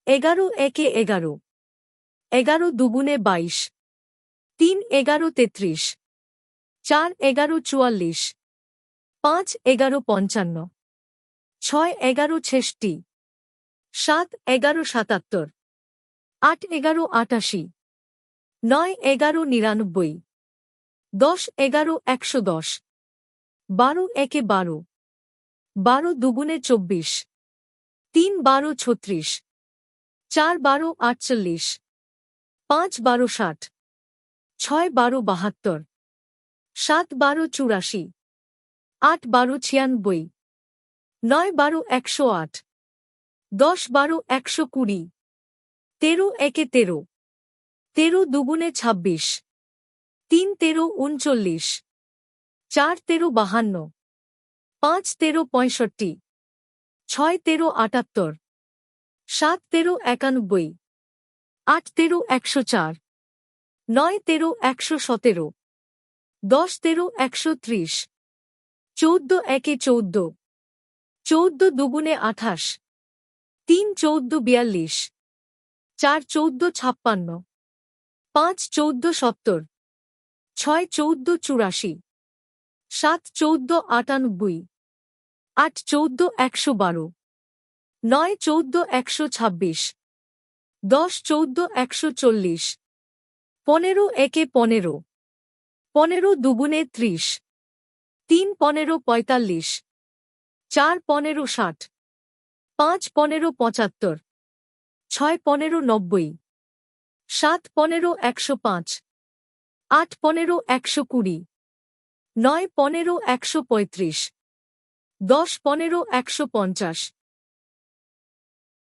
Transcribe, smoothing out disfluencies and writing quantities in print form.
11 একে 11, 11 দুগুণে 22, 3 11 33, 4 11 44, 5 11 55, 6 11 66, 7 11 77, 8 11 88, 9 11 99, 10 11 110, 12 একে 12, 12 দুগুণে 24, 3 12 36, 4 12 48, 5 12 60, 6 12 72, 7 12 84, 8 12 96, 9 12 108, 10 12 120, 13 একে 13, 13 দুগুণে 26, 3 13 39, 4 13 52, 5 13 65, 6 13 78, 7 13 91, 8 13 104, 9 13 117, 10 13 130, 14 একে 14, 14 দুগুণে 28, 3 14 42, 4 14 56, 5 14 70, 6 14 84, 7 14 98, 8 14 112, 9 14 126, 10 14 140, 15 একে 15, 15 দুগুণে 30, 3 15 45, 4 15 60, 5 15 75, 6 15 90, 7 15 105, 8 15 120, 9 15 135, 10 15 150,